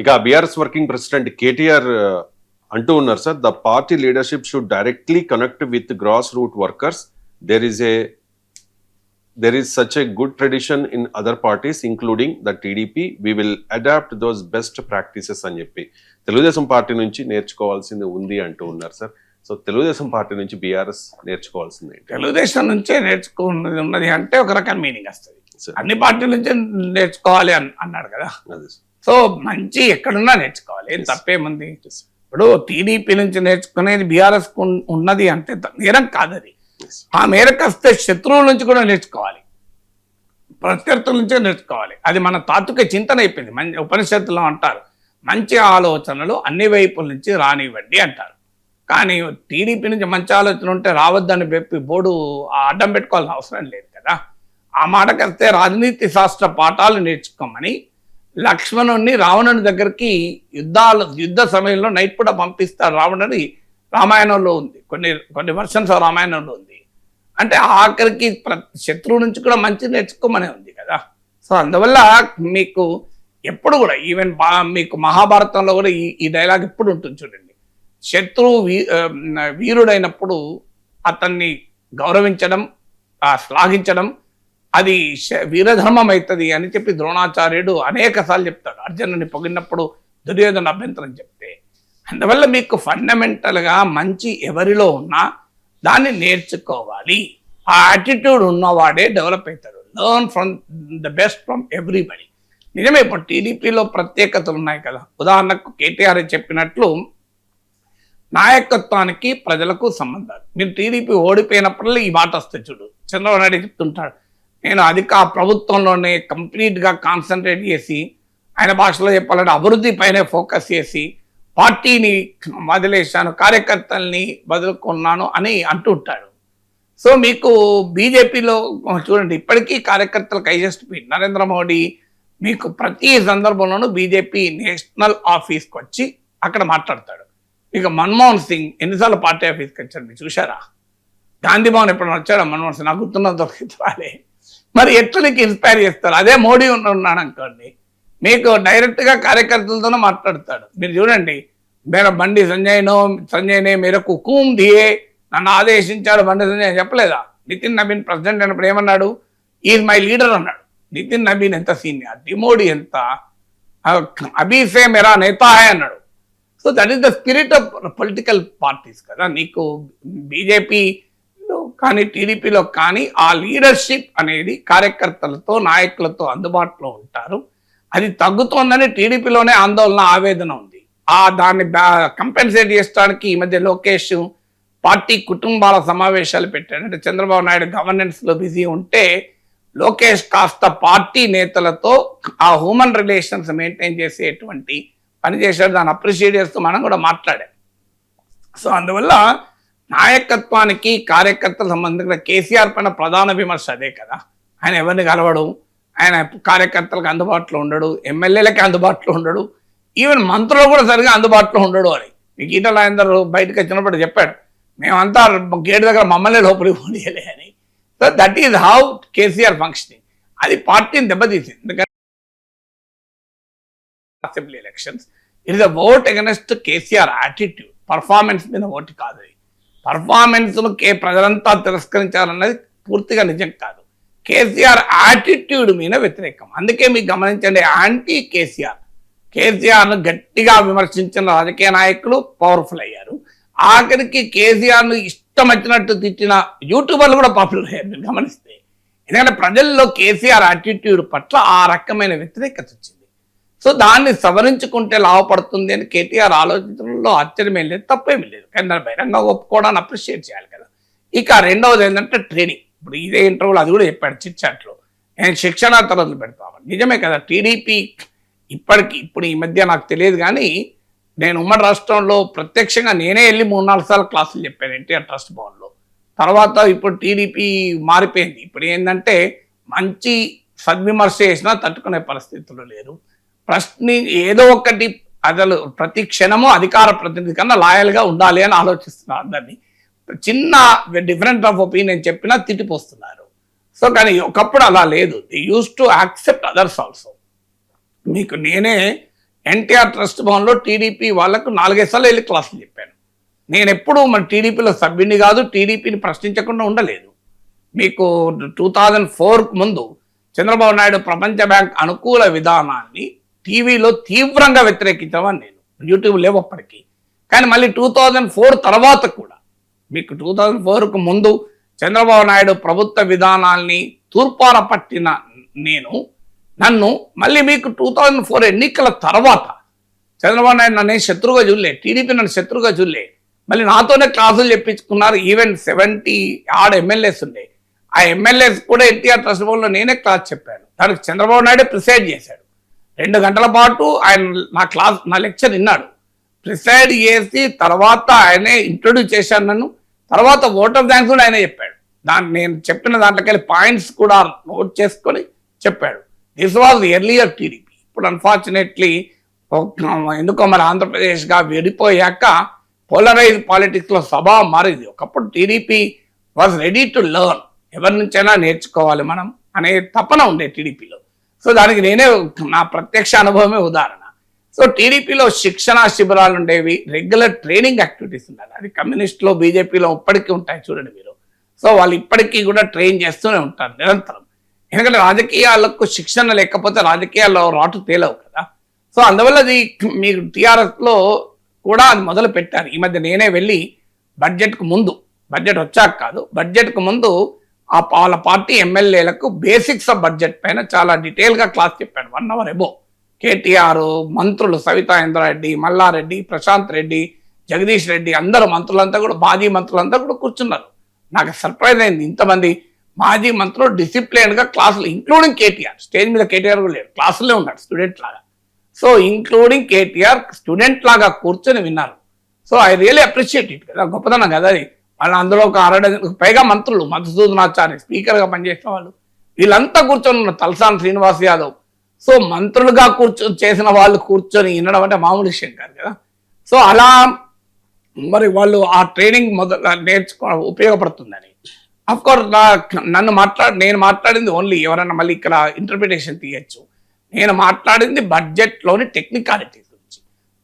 ఇక BRS working president KTR అంటూ ఉన్నారు sir, the party leadership should directly connect with grass root workers. there is such a good tradition in other parties including the TDP. We will adapt those best practices అని చెప్పి Telugu Desam party నుంచి నేర్చుకోవాల్సింది ఉంది అంటూ ఉన్నారు sir. So Telugu Desam party నుంచి BRS నేర్చుకోవాల్సింది తెలుగుదేశం నుంచే ఉన్నది అంటే ఒక రకం మీనింగ్ వస్తుంది. అన్ని పార్టీల నుంచే నేర్చుకోవాలి అన్నాడు కదా. సో మంచి ఎక్కడున్నా నేర్చుకోవాలి, ఏం తప్పేముంది. ఇప్పుడు టీడీపీ నుంచి నేర్చుకునేది బీఆర్ఎస్ ఉన్నది అంటే నేరం కాదు అది. ఆ మేరకు వస్తే శత్రువుల నుంచి కూడా నేర్చుకోవాలి, ప్రత్యర్థుల నుంచే నేర్చుకోవాలి. అది మన తాత్విక చింతన అయిపోయింది. మంచి ఉపనిషత్తులో అంటారు, మంచి ఆలోచనలు అన్ని వైపుల నుంచి రానివ్వండి అంటారు. కానీ టీడీపీ నుంచి మంచి ఆలోచన ఉంటే రావద్దని చెప్పి బోర్డు అడ్డం పెట్టుకోవాల్సిన అవసరం లేదు కదా. ఆ మాటకు వస్తే రాజనీతి శాస్త్ర పాఠాలు నేర్చుకోమని లక్ష్మణుడిని రావణుని దగ్గరికి యుద్ధ సమయంలో నైట్ పూట పంపిస్తారు రావణుని రామాయణంలో ఉంది, కొన్ని వర్షన్స్ రామాయణంలో ఉంది. అంటే ఆఖరికి శత్రువు నుంచి కూడా మంచి నేర్చుకోమనే ఉంది కదా. సో అందువల్ల మీకు ఎప్పుడు కూడా ఈవెన్ మీకు మహాభారతంలో కూడా ఈ డైలాగ్ ఎప్పుడు ఉంటుంది చూడండి. శత్రువు వీరుడైనప్పుడు అతన్ని గౌరవించడం, శ్లాఘించడం అది వీరధర్మం అవుతుంది అని చెప్పి ద్రోణాచార్యుడు అనేక సార్లు చెప్తాడు. అర్జునుని పొగిడినప్పుడు దుర్యోధన అభ్యంతరం చెప్తే. అందువల్ల మీకు ఫండమెంటల్గా మంచి ఎవరిలో ఉన్నా దాన్ని నేర్చుకోవాలి. ఆ యాటిట్యూడ్ ఉన్నవాడే డెవలప్ అవుతాడు. Learn from the best from everybody. నిజమే, ఇప్పుడు టీడీపీలో ప్రత్యేకతలు ఉన్నాయి కదా. ఉదాహరణకు కేటీఆర్ చెప్పినట్లు నాయకత్వానికి ప్రజలకు సంబంధాలు. మీరు టీడీపీ ఓడిపోయినప్పుడల్లా ఈ మాట వస్తే చూడు, చంద్రబాబు నాయుడు చెప్తుంటాడు, నేను ప్రభుత్వంలోనే కంప్లీట్గా కాన్సన్ట్రేట్ చేసి, ఆయన భాషలో చెప్పాలంటే అభివృద్ధి పైనే ఫోకస్ చేసి పార్టీని వదిలేశాను, కార్యకర్తల్ని వదులుకున్నాను అని అంటుంటాడు. సో మీకు బీజేపీలో చూడండి, ఇప్పటికీ కార్యకర్తలకు ఐజెస్ట్ నరేంద్ర మోడీ మీకు ప్రతి సందర్భంలోనూ బీజేపీ నేషనల్ ఆఫీస్కి వచ్చి అక్కడ మాట్లాడతాడు. మీకు మన్మోహన్ సింగ్ ఎన్నిసార్లు పార్టీ ఆఫీస్కి వచ్చాడు మీరు చూసారా? గాంధీ భవన్ ఎప్పుడైనా వచ్చాడా మన్మోహన్ సింగ్? నాకు గుర్తున్నది దొరికితే. మరి ఎట్లా నీకు ఇన్స్పైర్ చేస్తారు? అదే మోడీ ఉన్నాడు అనుకోండి, మీకు డైరెక్ట్గా కార్యకర్తలతోనే మాట్లాడతాడు. మీరు చూడండి, బండి సంజయ్నే మేరకు హుకుం దియే, నన్ను ఆదేశించాడు బండి సంజయ్ చెప్పలేదా? నితిన్ నబీన్ ప్రెసిడెంట్ అయినప్పుడు ఏమన్నాడు? ఈజ్ మై లీడర్ అన్నాడు. నితిన్ నబీన్ ఎంత సీనియారిటీ, మోడీ ఎంత, అభిసే మేరా నేతా హై అన్నాడు. So that is the spirit of political parties కదా. నీకు బీజేపీలో కానీ టీడీపీలో కానీ ఆ లీడర్షిప్ అనేది కార్యకర్తలతో నాయకులతో అందుబాటులో ఉంటారు. అది తగ్గుతోందని టీడీపీలోనే ఆందోళన, ఆవేదన ఉంది. దాన్ని కంపెన్సేట్ చేయడానికి ఈ మధ్య లోకేష్ పార్టీ కుటుంబాల సమావేశాలు పెట్టాడు. అంటే చంద్రబాబు నాయుడు గవర్నెన్స్లో బిజీ ఉంటే లోకేష్ కాస్త పార్టీ నేతలతో ఆ హ్యూమన్ రిలేషన్స్ మెయింటైన్ చేసేటువంటి పని చేశాడు. దాన్ని అప్రిషియేట్ చేస్తూ మనం కూడా మాట్లాడాం. సో అందువల్ల నాయకత్వానికి కార్యకర్తల సంబంధించిన కేసీఆర్ పైన ప్రధాన విమర్శ అదే కదా. ఆయన ఎవరిని కలవడు, ఆయన కార్యకర్తలకు అందుబాటులో ఉండడు, ఎమ్మెల్యేలకి అందుబాటులో ఉండడు, ఈవెన్ మంత్రులు కూడా సరిగా అందుబాటులో ఉండడు అని. మీకు ఈటల అందరూ బయటకు వచ్చినప్పుడు చెప్పాడు, మేమంతా గేట్ దగ్గర మమ్మల్ని లోపలికి పోనీయలే అని. So that is how KCR functioning. అది పార్టీని దెబ్బతీసింది. ఎందుకంటే assembly elections it is a vote against KCR attitude. Performance మీద ఓటు కాదు. పర్ఫార్మెన్స్ను ప్రజలంతా తిరస్కరించాలన్నది పూర్తిగా నిజం కాదు. కేసీఆర్ యాటిట్యూడ్ మీద వ్యతిరేకం. అందుకే మీకు గమనించండి, యాంటీ కేసీఆర్ను గట్టిగా విమర్శించిన రాజకీయ నాయకులు పవర్ఫుల్ అయ్యారు. ఆఖరికి కేసీఆర్ను ఇష్టం వచ్చినట్టు తిట్టిన యూట్యూబర్లు కూడా పాపులర్ అయ్యారు మీరు గమనిస్తే. ఎందుకంటే ప్రజల్లో కేసీఆర్ యాటిట్యూడ్ పట్ల ఆ రకమైన వ్యతిరేకత వచ్చింది. సో దాన్ని సవరించుకుంటే లాభపడుతుంది అని కేటీఆర్ ఆలోచనలో ఆశ్చర్యమేం లేదు, తప్పేమీ లేదు. కానీ దాన్ని బహిరంగ ఒప్పుకోవడాన్ని అప్రిషియేట్ చేయాలి కదా. ఇక రెండవది ఏంటంటే ట్రైనింగ్. ఇప్పుడు ఇదే ఇంటర్వ్యూలో అది కూడా చెప్పాడు చిట్చాట్లో, నేను శిక్షణ తరగతులు పెడతామని. నిజమే కదా. టీడీపీ ఇప్పుడు ఈ మధ్య నాకు తెలియదు కానీ నేను ఉమ్మడి రాష్ట్రంలో ప్రత్యక్షంగా నేనే వెళ్ళి 3-4 సార్లు క్లాసులు చెప్పాను ఎన్టీఆర్ ట్రస్ట్ భవన్లో. తర్వాత ఇప్పుడు టీడీపీ మారిపోయింది. ఇప్పుడు ఏంటంటే మంచి సద్విమర్శ చేసినా తట్టుకునే పరిస్థితులు లేరు. ఏదో ఒకటి అసలు ప్రతి క్షణము అధికార ప్రతినిధి కన్నా లాయల్గా ఉండాలి అని ఆలోచిస్తున్నారు. అందరినీ చిన్న డిఫరెంట్ ఆఫ్ ఒపీనియన్ చెప్పినా తిట్టిపోస్తున్నారు. సో కానీ ఒకప్పుడు అలా లేదు. They use to accept others also. మీకు నేనే ఎన్టీఆర్ ట్రస్ట్ భవన్లో టీడీపీ వాళ్ళకు 4-5 సార్లు వెళ్ళి క్లాసులు చెప్పాను. నేను ఎప్పుడు మన టీడీపీలో సభ్యుని కాదు, టీడీపీని ప్రశ్నించకుండా ఉండలేదు. మీకు 2004 ముందు చంద్రబాబు నాయుడు ప్రపంచ బ్యాంక్ అనుకూల విధానాన్ని టీవీలో తీవ్రంగా వ్యతిరేకించామని నేను, యూట్యూబ్ లేవు అప్పటికి. కానీ మళ్ళీ 2004 తర్వాత కూడా, మీకు 2004కు ముందు చంద్రబాబు నాయుడు ప్రభుత్వ విధానాల్ని తూర్పార పట్టిన నన్ను మళ్ళీ మీకు 2004 ఎన్నికల తర్వాత చంద్రబాబు నాయుడు నన్ను శత్రువుగా చూడలే, టీడీపీ నన్ను శత్రువుగా చూడలే, మళ్ళీ నాతోనే క్లాసులు చెప్పించుకున్నారు. ఈవెన్ 70 ఆడ ఎమ్మెల్యేస్ ఉండే, ఆ ఎమ్మెల్యేస్ కూడా ఎన్టీఆర్ ట్రస్ట్ భవన్లో నేనే క్లాస్ చెప్పాను. దానికి చంద్రబాబు నాయుడే ప్రిసైడ్ చేశాడు. 2 గంటల పాటు ఆయన నా లెక్చర్ విన్నాడు. ప్రిసైడ్ చేసి తర్వాత ఆయనే ఇంట్రొడ్యూస్ చేశాను నన్ను. తర్వాత ఓట్ ఆఫ్ థ్యాంక్స్ కూడా ఆయనే చెప్పాడు. నేను చెప్పిన దాంట్లోకి పాయింట్స్ కూడా నోట్ చేసుకొని చెప్పాడు. This was earlier TDP. ఇప్పుడు అన్ఫార్చునేట్లీ ఎందుకో మరి ఆంధ్రప్రదేశ్గా విడిపోయాక పోలరైజ్ పాలిటిక్స్లో స్వభావం మారింది. ఒకప్పుడు TDP was ready to learn, ఎవరి నుంచైనా నేర్చుకోవాలి మనం అనే తపన ఉండే టీడీపీలో. సో దానికి నేనే నా ప్రత్యక్ష అనుభవమే ఉదాహరణ. సో టీడీపీలో శిక్షణా శిబిరాలు ఉండేవి, రెగ్యులర్ ట్రైనింగ్ యాక్టివిటీస్ ఉండాలి. అది కమ్యూనిస్టులో బీజేపీలో ఇప్పటికీ ఉంటాయి చూడండి మీరు. సో వాళ్ళు ఇప్పటికీ కూడా ట్రైన్ చేస్తూనే ఉంటారు నిరంతరం. ఎందుకంటే రాజకీయాలకు శిక్షణ లేకపోతే రాజకీయాల్లో రాటు తేలవు కదా. సో అందువల్ల అది మీరు టీఆర్ఎస్లో కూడా అది మొదలు పెట్టారు. ఈ మధ్య నేనే వెళ్ళి బడ్జెట్కు ముందు, బడ్జెట్ వచ్చాక కాదు, బడ్జెట్కు ముందు వాళ్ళ పార్టీ ఎమ్మెల్యేలకు బేసిక్స్ ఆఫ్ బడ్జెట్ పైన చాలా డీటెయిల్గా క్లాస్ చెప్పాను. 1 hour ఎబో. కేటీఆర్, మంత్రులు సవితా ఇంద్రారెడ్డి, మల్లారెడ్డి, ప్రశాంత్ రెడ్డి, జగదీష్ రెడ్డి, అందరూ మంత్రులంతా కూడా, మాజీ మంత్రులంతా కూడా కూర్చున్నారు. నాకు సర్ప్రైజ్ అయింది, ఇంతమంది మాజీ మంత్రులు డిసిప్లిన్గా క్లాసులు, ఇంక్లూడింగ్ కేటీఆర్. స్టేజ్ మీద కేటీఆర్ కూడా లేడు, క్లాసులే ఉన్నాడు స్టూడెంట్ లాగా. సో ఇంక్లూడింగ్ కేటీఆర్ స్టూడెంట్ లాగా కూర్చొని విన్నారు. So I really appreciate it కదా, గొప్పతనం కదా అది. వాళ్ళ అందులో ఒక 60 పైగా మంత్రులు, మధుసూదనాచారి స్పీకర్గా పనిచేసిన వాళ్ళు, వీళ్ళంతా కూర్చొని ఉన్న తలసాని శ్రీనివాస్ యాదవ్. సో మంత్రులుగా చేసిన వాళ్ళు కూర్చొని వినడం అంటే మామూలు విషయం కాదు కదా. సో అలా మరి వాళ్ళు ఆ ట్రైనింగ్ ఉపయోగపడుతుందని. అఫ్కోర్స్ నేను మాట్లాడింది ఓన్లీ, ఎవరన్నా మళ్ళీ ఇక్కడ ఇంటర్ప్రిటేషన్ తీయచ్చు, నేను మాట్లాడింది బడ్జెట్లోని టెక్నికాలిటీస్ గురించి.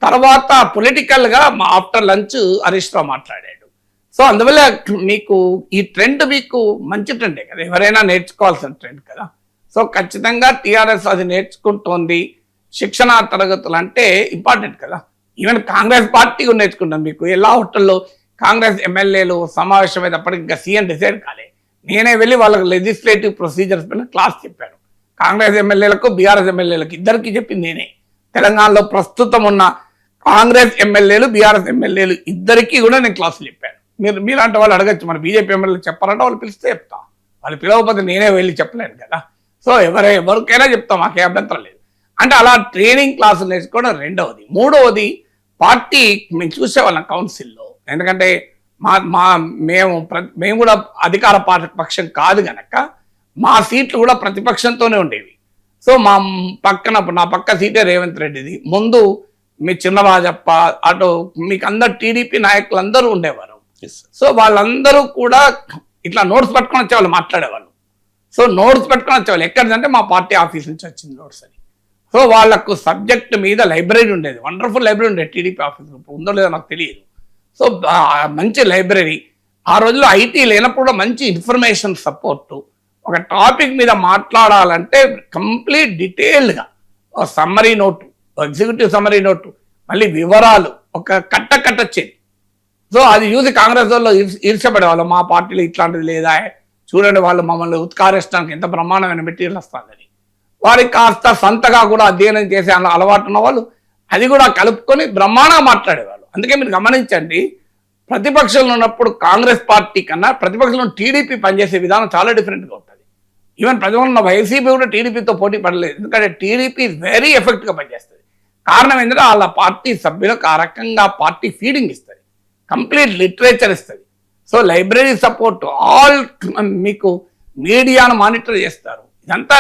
తర్వాత పొలిటికల్గా ఆఫ్టర్ లంచ్ హరీష్ రావు మాట్లాడాడు. సో అందువల్ల మీకు ఈ ట్రెండ్ మీకు మంచి ట్రెండే కదా, ఎవరైనా నేర్చుకోవాల్సిన ట్రెండ్ కదా. సో ఖచ్చితంగా టీఆర్ఎస్ అది నేర్చుకుంటోంది. శిక్షణా తరగతులు అంటే ఇంపార్టెంట్ కదా. ఈవెన్ కాంగ్రెస్ పార్టీ కూడా నేర్చుకుంటాం. మీకు ఎలా హోటల్లో కాంగ్రెస్ ఎమ్మెల్యేలు సమావేశమైనప్పటికీ ఇంకా సీఎం డిసైడ్ కాలే, నేనే వెళ్ళి వాళ్ళకి లెజిస్లేటివ్ ప్రొసీజర్స్ పైన క్లాస్ చెప్పాను. కాంగ్రెస్ ఎమ్మెల్యేలకు, బీఆర్ఎస్ ఎమ్మెల్యేలకు ఇద్దరికి చెప్పింది నేనే. తెలంగాణలో ప్రస్తుతం ఉన్న కాంగ్రెస్ ఎమ్మెల్యేలు, బీఆర్ఎస్ ఎమ్మెల్యేలు ఇద్దరికి కూడా నేను క్లాసులు చెప్పాను. మీలాంటి వాళ్ళు అడగచ్చు, మన బీజేపీ ఎమ్మెల్యేలు చెప్పాలంటే వాళ్ళు పిలిస్తే చెప్తా, వాళ్ళు పిలవకపోతే నేనే వెళ్ళి చెప్పలేను కదా. సో ఎవరికైనా చెప్తాం, మాకే అభ్యంతరం లేదు. అంటే అలా ట్రైనింగ్ క్లాసులు నేర్చుకోవడం రెండవది. మూడవది, పార్టీ మేము చూసేవాళ్ళం కౌన్సిల్లో. ఎందుకంటే మేము కూడా అధికార పక్షం కాదు కనుక మా సీట్లు కూడా ప్రతిపక్షంతోనే ఉండేవి. సో నా పక్క సీటే రేవంత్ రెడ్డిది, ముందు మీ చిన్నరాజప్ప, అటు మీకు అందరు టీడీపీ నాయకులు అందరూ ఉండేవారు. సో వాళ్ళందరూ కూడా ఇట్లా నోట్స్ పట్టుకొని వచ్చేవాళ్ళు, మాట్లాడేవాళ్ళు. సో నోట్స్ పట్టుకొని వచ్చేవాళ్ళు, ఎక్కడిదంటే మా పార్టీ ఆఫీస్ నుంచి వచ్చింది నోట్స్ అని. సో వాళ్ళకు సబ్జెక్ట్ మీద లైబ్రరీ ఉండేది, వండర్ఫుల్ లైబ్రరీ ఉండేది టీడీపీ ఆఫీస్లో. ఉందో లేదో నాకు తెలియదు. సో మంచి లైబ్రరీ. ఆ రోజుల్లో ఐటీ లేనప్పుడు కూడా మంచి ఇన్ఫర్మేషన్ సపోర్టు. ఒక టాపిక్ మీద మాట్లాడాలంటే కంప్లీట్ డీటెయిల్డ్గా summary note, executive summary note, మళ్ళీ వివరాలు ఒక కట్టొచ్చేది. సో అది చూసి కాంగ్రెస్ వాళ్ళు ఈర్షపడేవాళ్ళు, మా పార్టీలో ఇట్లాంటిది లేదా, చూడండి వాళ్ళు మమ్మల్ని ఉత్కారించడానికి ఎంత బ్రహ్మాండమైన మెటీరియల్ వస్తుందని. వారికి కాస్త సంతగా కూడా అధ్యయనం చేసే అలవాటు ఉన్న వాళ్ళు అది కూడా కలుపుకొని బ్రహ్మాండంగా మాట్లాడేవాళ్ళు. అందుకే మీరు గమనించండి, ప్రతిపక్షంలో ఉన్నప్పుడు కాంగ్రెస్ పార్టీ కన్నా ప్రతిపక్షంలో టీడీపీ పనిచేసే విధానం చాలా డిఫరెంట్గా ఉంటుంది. ఈవెన్ ప్రతిపక్షంలో ఉన్న వైసీపీ కూడా టీడీపీతో పోటీ పడలేదు, ఎందుకంటే టీడీపీ వెరీ ఎఫెక్ట్గా పనిచేస్తుంది. కారణం ఏంటంటే వాళ్ళ పార్టీ సభ్యులకు ఆ రకంగా పార్టీ ఫీడింగ్ ఇస్తుంది, కంప్లీట్ లిటరేచర్ ఇస్తుంది. సో లైబ్రరీ సపోర్ట్, ఆల్ మీకు మీడియాను మానిటర్ చేస్తారు. ఇదంతా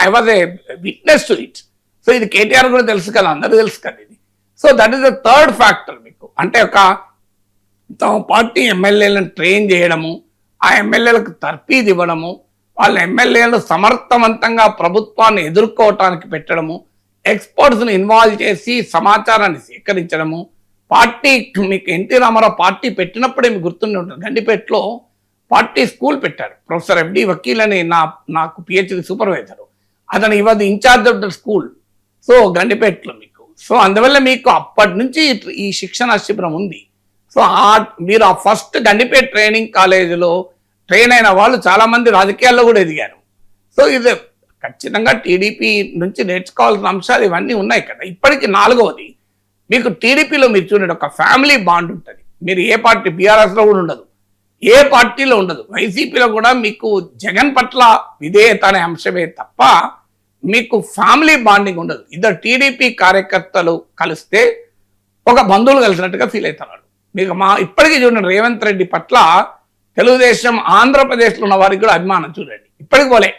I was a witness to it. So ఇది కేటీఆర్ కూడా తెలుసు కదా, అందరూ తెలుసు కదా ఇది. So that is the third factor మీకు. అంటే తమ పార్టీ ఎమ్మెల్యేలను ట్రైన్ చేయడము, ఆ ఎమ్మెల్యేలకు తర్ఫీదు ఇవ్వడము, వాళ్ళ ఎమ్మెల్యేలు సమర్థవంతంగా ప్రభుత్వాన్ని ఎదుర్కోవటానికి పెట్టడము, ఎక్స్పర్ట్స్ని ఇన్వాల్వ్ చేసి సమాచారాన్ని సేకరించడము. పార్టీ మీకు ఎన్టీ రామారావు పార్టీ పెట్టినప్పుడే మీకు గుర్తుండి ఉంటుంది, గండిపేటలో పార్టీ స్కూల్ పెట్టారు. ప్రొఫెసర్ FD వకీల్ అని నాకు PhD సూపర్వైజరు, అతను ఇవాళ incharge of the school. So గండిపేటలో మీకు, సో అందువల్ల మీకు అప్పటి నుంచి ఈ శిక్షణ శిబిరం ఉంది. సో మీరు ఆ ఫస్ట్ గండిపేట ట్రైనింగ్ కాలేజీలో ట్రైన్ అయిన వాళ్ళు చాలా మంది రాజకీయాల్లో కూడా ఎదిగారు. సో ఇది ఖచ్చితంగా టీడీపీ నుంచి నేర్చుకోవాల్సిన అంశాలు ఇవన్నీ ఉన్నాయి కదా. ఇప్పటికి 4వది, మీకు టీడీపీలో మీరు చూడండి ఒక ఫ్యామిలీ బాండ్ ఉంటుంది. మీరు ఏ పార్టీ, బీఆర్ఎస్లో కూడా ఉండదు, ఏ పార్టీలో ఉండదు, వైసీపీలో కూడా మీకు జగన్ పట్ల విధేయత అనే అంశమే తప్ప మీకు ఫ్యామిలీ బాండింగ్ ఉండదు. ఇద్దరు టీడీపీ కార్యకర్తలు కలిస్తే ఒక బంధువులు కలిసినట్టుగా ఫీల్ అవుతున్నారు. మీకు ఇప్పటికీ చూడండి, రేవంత్ రెడ్డి పట్ల తెలుగుదేశం ఆంధ్రప్రదేశ్లో ఉన్న వారికి కూడా అభిమానం చూడండి, ఇప్పటికి పోలే.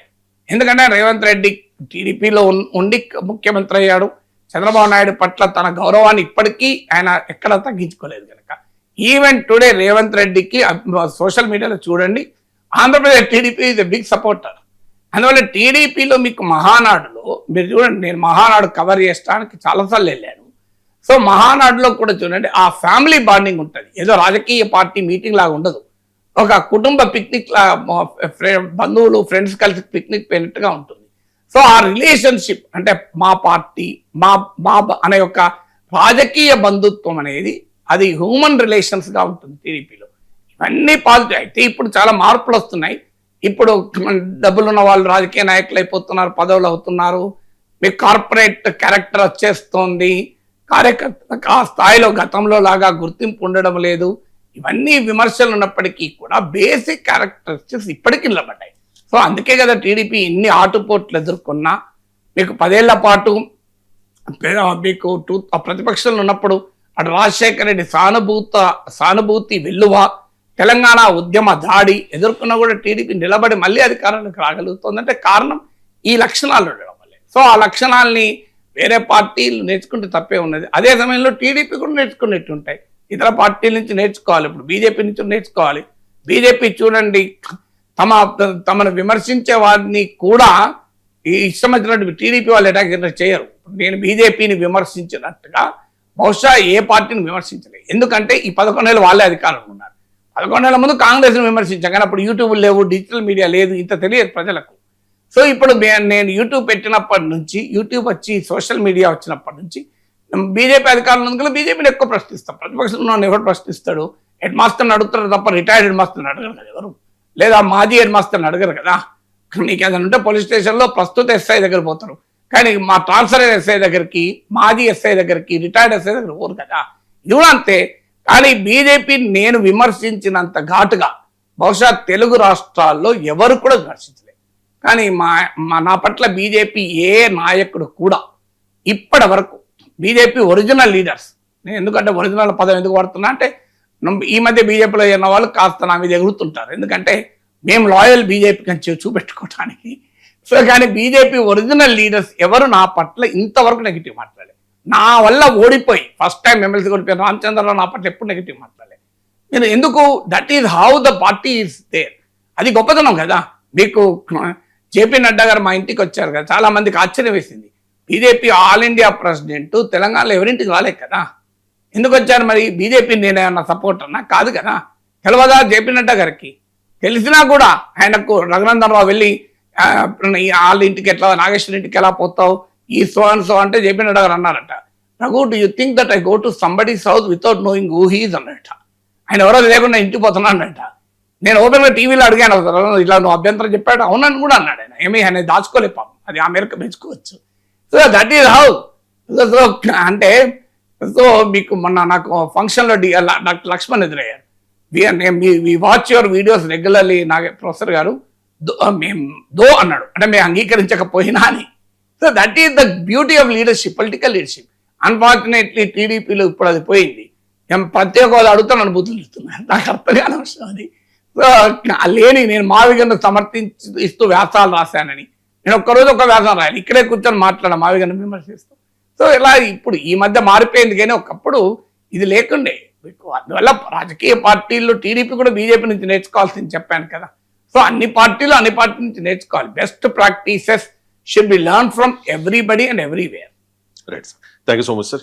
ఎందుకంటే రేవంత్ రెడ్డి టీడీపీలో ఉండి ముఖ్యమంత్రి అయ్యాడు. చంద్రబాబు నాయుడు పట్ల తన గౌరవాన్ని ఇప్పటికీ ఆయన ఎక్కడ తగ్గించుకోలేదు కనుక ఈవెన్ టుడే రేవంత్ రెడ్డికి సోషల్ మీడియాలో చూడండి, Andhra Pradesh TDP is a big supporter. అందువల్ల టీడీపీలో మీకు మహానాడులో మీరు చూడండి, నేను మహానాడు కవర్ చేయడానికి చాలాసార్లు వెళ్ళాను. సో మహానాడులో కూడా చూడండి ఆ ఫ్యామిలీ బాండింగ్ ఉంటుంది. ఏదో రాజకీయ పార్టీ మీటింగ్ లాగా ఉండదు, ఒక కుటుంబ పిక్నిక్ బంధువులు ఫ్రెండ్స్ కలిసి పిక్నిక్ పోయినట్టుగా ఉంటుంది. సో ఆ రిలేషన్షిప్ అంటే మా పార్టీ మా అనే ఒక రాజకీయ బంధుత్వం అనేది అది హ్యూమన్ రిలేషన్స్గా ఉంటుంది టీడీపీలో. ఇవన్నీ పాజిటివ్. అయితే ఇప్పుడు చాలా మార్పులు వస్తున్నాయి. ఇప్పుడు డబ్బులున్న వాళ్ళు రాజకీయ నాయకులు అయిపోతున్నారు, పదవులు అవుతున్నారు, మీకు కార్పొరేట్ క్యారెక్టర్ వచ్చేస్తోంది, కార్యకర్తలకు ఆ స్థాయిలో గతంలో లాగా గుర్తింపు ఉండడం లేదు. ఇవన్నీ విమర్శలు ఉన్నప్పటికీ కూడా బేసిక్ క్యారెక్టరిస్టిక్స్ ఇప్పటికీ నిలబడ్డాయి. సో అందుకే కదా టీడీపీ ఇన్ని ఆటుపోట్లు ఎదుర్కొన్నా మీకు 10 ఏళ్ల పాటు మీకు ప్రతిపక్షంలో ఉన్నప్పుడు అటు రాజశేఖర రెడ్డి సానుభూతి వెల్లువ, తెలంగాణ ఉద్యమ దాడి ఎదుర్కొన్నా కూడా టీడీపీ నిలబడి మళ్ళీ అధికారంలోకి రాగలుగుతుందంటే కారణం ఈ లక్షణాలు ఉండడం వల్లే. సో ఆ లక్షణాలని వేరే పార్టీలు నేర్చుకుంటే తప్పే ఉన్నది. అదే సమయంలో టీడీపీ కూడా నేర్చుకునేట్టు ఉంటాయి, ఇతర పార్టీల నుంచి నేర్చుకోవాలి. ఇప్పుడు బీజేపీ నుంచి నేర్చుకోవాలి. బీజేపీ చూడండి, తమను విమర్శించే వారిని కూడా ఈ ఇష్టం వచ్చినట్టు టీడీపీ వాళ్ళు అటాక్ చేయరు. నేను బీజేపీని విమర్శించినట్టుగా బహుశా ఏ పార్టీని విమర్శించలేదు. ఎందుకంటే ఈ 11 ఏళ్ళు వాళ్ళే అధికారంలో ఉన్నారు. 11 ఏళ్ల ముందు కాంగ్రెస్ని విమర్శించాం, కానీ అప్పుడు యూట్యూబ్ లేవు, డిజిటల్ మీడియా లేదు, ఇంత తెలియదు ప్రజలకు. సో ఇప్పుడు నేను యూట్యూబ్ పెట్టినప్పటి నుంచి, యూట్యూబ్ వచ్చి సోషల్ మీడియా వచ్చినప్పటి నుంచి బీజేపీ అధికారంలో ఉన్నందుకు బీజేపీని ఎక్కువ ప్రశ్నిస్తాం. ప్రతిపక్షంలో ఎవరు ప్రశ్నిస్తాడు? హెడ్ మాస్టర్ని అడుగుతారు తప్ప రిటైర్డ్ హెడ్ మాస్టర్ని అడగరు కదా ఎవరు, లేదా మాజీ హెడ్ మాస్టర్ని అడగరు కదా. నీకు ఏదైనా ఉంటే పోలీస్ స్టేషన్లో ప్రస్తుత ఎస్ఐ దగ్గర పోతారు, కానీ మా ట్రాన్స్ఫర్ ఎస్ఐ దగ్గరికి, మాజీ ఎస్ఐ దగ్గరికి, రిటైర్డ్ ఎస్ఐ దగ్గర పోరు కదా. ఇది కూడా అంతే. కానీ బీజేపీ నేను విమర్శించినంత ఘాటుగా బహుశా తెలుగు రాష్ట్రాల్లో ఎవరు కూడా విమర్శించలేదు. కానీ నా పట్ల బీజేపీ ఏ నాయకుడు కూడా ఇప్పటి వరకు, బీజేపీ ఒరిజినల్ లీడర్స్, నేను ఎందుకంటే ఒరిజినల్ పదం ఎందుకు వాడుతున్నా అంటే ఈ మధ్య బీజేపీలో ఉన్న వాళ్ళు కాస్త నా మీద ఎగురుతుంటారు, ఎందుకంటే మేము లాయల్ బీజేపీకి అని చూపెట్టుకోవడానికి. సో కానీ బీజేపీ ఒరిజినల్ లీడర్స్ ఎవరు నా పట్ల ఇంతవరకు నెగిటివ్ మాట్లాడలేదు. నా వల్ల ఓడిపోయి ఫస్ట్ టైం ఎమ్మెల్సీ ఓడిపోయిన రామచంద్రరావు నా పట్ల ఎప్పుడు నెగిటివ్ మాట్లాడలేదు. నేను ఎందుకు, that is how the party is there. అది గొప్పతనం కదా. మీకు జేపీ నడ్డా గారు మా ఇంటికి వచ్చారు కదా, చాలా మందికి ఆశ్చర్యం వేసింది. బీజేపీ ఆల్ ఇండియా ప్రెసిడెంట్ తెలంగాణలో ఎవరింటికి రాలేదు కదా, ఎందుకు వచ్చారు మరి? బీజేపీ నేనేమన్నా సపోర్ట్ అన్నా కాదు కదా. తెలియదా జేపీ నడ్డా గారికి? తెలిసినా కూడా ఆయనకు రఘునందన్ రావు వెళ్ళి వాళ్ళ ఇంటికి ఎట్లా, నాగేశ్వర ఇంటికి ఎలా పోతావు, ఈ సో అండ్ సో అంటే జేపీ నడ్డా గారు అన్నారట, Raghu do you think that I go to somebody's house without knowing who he is అన్నట. ఆయన ఎవరో లేకుండా ఇంటికి పోతున్నాడట. నేను ఓపెన్గా టీవీలో అడిగాను, ఇలా నువ్వు అభ్యంతరం చెప్పాడు, అవునని కూడా అన్నాడు ఆయన. ఏమీ ఆయన దాచుకోలే పాపం, అది ఆ మేరకు మెచ్చుకోవచ్చు. So that is how. So అంటే సో మీకు మొన్న నాకు ఫంక్షన్లో డాక్టర్ లక్ష్మణ్ ఎదురయ్యారు. We watch your videos regularly. Professor గారు మేము అన్నాడు, అంటే మేము అంగీకరించకపోయినా అని. So that is the beauty of leadership, political leadership. Unfortunately టీడీపీలో ఇప్పుడు అది పోయింది. మేము ప్రత్యేక హోదా అడుగుతా నన్ను బుద్ధులు ఇస్తున్నాను, నాకు అర్థం కాని అవసరం అది. సో లేని నేను మావిగన్ను సమర్థిస్తూ వ్యాసాలు రాశానని, నేను ఒక్కరోజు ఒక వ్యాసం రాయాలి, ఇక్కడే కూర్చొని మాట్లాడాను మావిగన్ను విమర్శిస్తూ. సో ఇలా ఇప్పుడు ఈ మధ్య మారిపోయింది, కానీ ఒకప్పుడు ఇది లేకుండే. అందువల్ల రాజకీయ పార్టీల్లో టీడీపీ కూడా బీజేపీ నుంచి నేర్చుకోవాల్సింది చెప్పాను కదా. సో అన్ని పార్టీలు అన్ని పార్టీల నుంచి నేర్చుకోవాలి. Best practices should be learn from everybody and everywhere. Right sir, thank you so much sir.